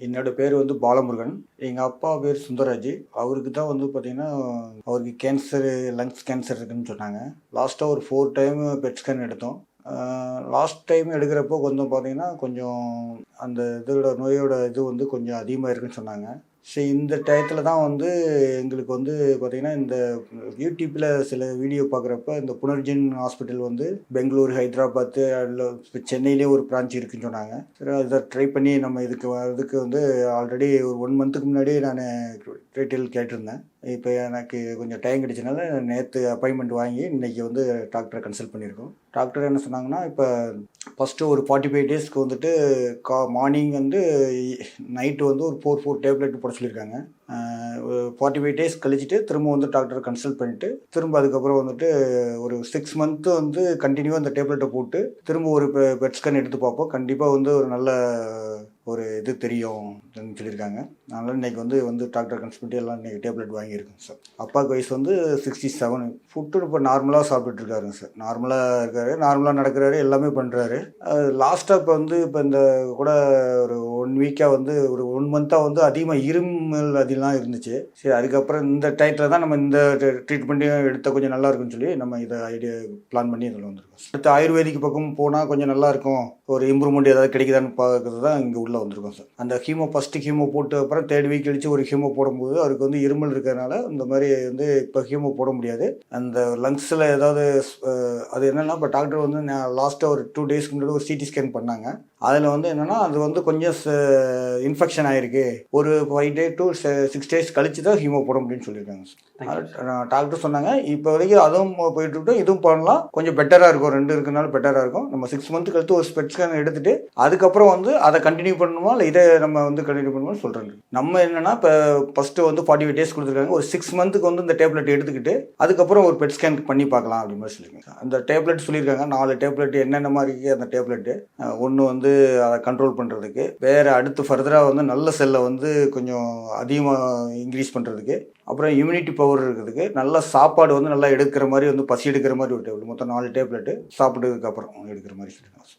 என்னோட பேர் வந்து பாலமுருகன். எங்கள் அப்பா பேர் சுந்தரராஜ். அவருக்கு தான் வந்து பார்த்திங்கன்னா அவருக்கு கேன்சரு, லங்ஸ் கேன்சர் இருக்குதுன்னு சொன்னாங்க. லாஸ்ட்டாக ஒரு 4 டைம் பெட் ஸ்கேன் எடுத்தோம். லாஸ்ட் டைம் எடுக்கிறப்போ கொஞ்சம் பார்த்திங்கன்னா கொஞ்சம் அந்த இதோட நோயோட இது வந்து கொஞ்சம் அதிகமாக இருக்குதுன்னு சொன்னாங்க. சரி, இந்த டயத்தில் தான் வந்து எங்களுக்கு வந்து பார்த்திங்கன்னா இந்த யூடியூப்பில் சில வீடியோ பார்க்குறப்ப இந்த புனர்ஜென் ஹாஸ்பிட்டல் வந்து பெங்களூர், ஹைதராபாத்து, இப்போ சென்னையிலே ஒரு பிரான்ச் இருக்குதுன்னு சொன்னாங்க. சரி, அதை ட்ரை பண்ணி நம்ம இதுக்கு வந்து ஆல்ரெடி ஒரு 1 மந்த்துக்கு முன்னாடியே நான் டீட்டெயில் கேட்டிருந்தேன். இப்போ எனக்கு கொஞ்சம் டைம் கிடைச்சனால நேற்று அப்பாயின்மெண்ட் வாங்கி இன்றைக்கி வந்து டாக்டரை கன்சல்ட் பண்ணியிருக்கோம். டாக்டர் என்ன சொன்னாங்கன்னா, இப்போ ஃபஸ்ட்டு ஒரு 45 டேஸ்க்கு வந்துட்டு மார்னிங் வந்து நைட்டு வந்து ஒரு 4 டேப்லெட் போட சொல்லியிருக்காங்க. 45 டேஸ் கழிச்சிட்டு திரும்ப வந்து டாக்டரை கன்சல்ட் பண்ணிவிட்டு திரும்ப அதுக்கப்புறம் வந்துட்டு ஒரு 6 மந்த்து வந்து கண்டினியூவாக அந்த டேப்லெட்டை போட்டு திரும்ப ஒரு பெட் ஸ்கேன் எடுத்து பார்ப்போம். கண்டிப்பாக வந்து ஒரு நல்ல ஒரு இது தெரியும் சொல்லியிருக்காங்க. அதனால் இன்றைக்கி வந்து டாக்டர் கன்சல்ட் பண்ணி எல்லாம் இன்றைக்கி டேப்லெட் வாங்கியிருக்கேன் சார். அப்பாவுக்கு வயசு வந்து 67. ஃபுட்டு இப்போ நார்மலாக சாப்பிட்டுருக்காருங்க சார். நார்மலாக இருக்காரு, நார்மலாக நடக்கிறாரு, எல்லாமே பண்ணுறாரு. லாஸ்ட்டாக இப்போ இந்த கூட ஒரு 1 வீக்காக வந்து ஒரு 1 மந்த்தாக வந்து அதிகமாக இருமல் அதெல்லாம் இருந்துச்சு. சரி, அதுக்கப்புறம் இந்த டயத்தில் தான் நம்ம இந்த ட்ரீட்மெண்ட்டையும் எடுத்தால் கொஞ்சம் நல்லா இருக்குன்னு சொல்லி நம்ம இதை பிளான் பண்ணி இதில் வந்திருக்கோம். அடுத்து ஆயுர்வேதிக் பக்கம் போனால் கொஞ்சம் நல்லாயிருக்கும், ஒரு இம்ப்ரூவ்மெண்ட் ஏதாவது கிடைக்குதான்னு பார்க்கறது தான் இங்கே உள்ளே வந்திருக்கோம் சார். அந்த ஃபஸ்ட்டு ஹீமோ போட்டு அப்புறம் 3rd வீக் கழிச்சு ஒரு ஹீமோ போடும்போது அவருக்கு வந்து இருமல் இருக்கிறதுனால இந்த மாதிரி வந்து இப்போ ஹீமோ போட முடியாது. அந்த லங்ஸில் ஏதாவது அது என்னென்னா, இப்போ டாக்டர் வந்து லாஸ்ட்டாக ஒரு 2 டேஸ்க்கு முன்னாடி ஒரு சிடி ஸ்கேன் பண்ணாங்க. அதில் வந்து என்னென்னா, அது வந்து கொஞ்சம் இன்ஃபெக்ஷன் ஆகிருக்கு, ஒரு 5 டே to 6 டேஸ் கழிச்சு தான் ஹீமோ போட முடியும்னு சொல்லியிருக்காங்க சார். டாக்டர் சொன்னாங்க இப்போ வரைக்கும் அதுவும் போயிட்டுருக்கோம், இதுவும் பண்ணலாம், கொஞ்சம் பெட்டராக இருக்கும், 2 இருக்கிறனால பெட்டராக இருக்கும். நம்ம 6 மந்த்து கழித்து ஒரு ஸ்பெட் ஸ்கேன் எடுத்துகிட்டு அதுக்கப்புறம் வந்து அதை கண்டினியூ பண்ணணுமா இல்லை இதை நம்ம வந்து கண்டினியூ பண்ணணும்னு சொல்கிறாங்க. நம்ம என்னென்னா, இப்போ ஃபஸ்ட்டு வந்து 45 டேஸ் கொடுத்துருக்காங்க. ஒரு 6 மந்த்துக்கு வந்து இந்த டேப்லெட் எடுத்துக்கிட்டு அதுக்கப்புறம் ஒரு பெட் ஸ்கேன் பண்ணி பார்க்கலாம் அப்படின்னு மாதிரி சொல்லியிருக்காங்க. அந்த டேப்லெட் சொல்லியிருக்காங்க 4 டேப்லெட் என்னென்ன மாதிரி அந்த டேப்லெட்டு. ஒன்று வந்து அதை கண்ட்ரோல் பண்ணுறதுக்கு, வேறு அடுத்து ஃபர்தராக வந்து நல்ல செல்லை வந்து கொஞ்சம் அதிகமாக இன்க்ரீஸ் பண்ணுறதுக்கு, அப்புறம் இம்யூனிட்டி பவர் இருக்கிறதுக்கு, நல்ல சாப்பாடு வந்து நல்லா எடுக்கிற மாதிரி வந்து பசி எடுக்கிற மாதிரி ஒரு டேப்லெட். மொத்தம் 4 டேப்லெட்டு சாப்பிட்டதுக்கப்புறம் எடுக்கிற மாதிரி சொல்லியிருக்காங்க.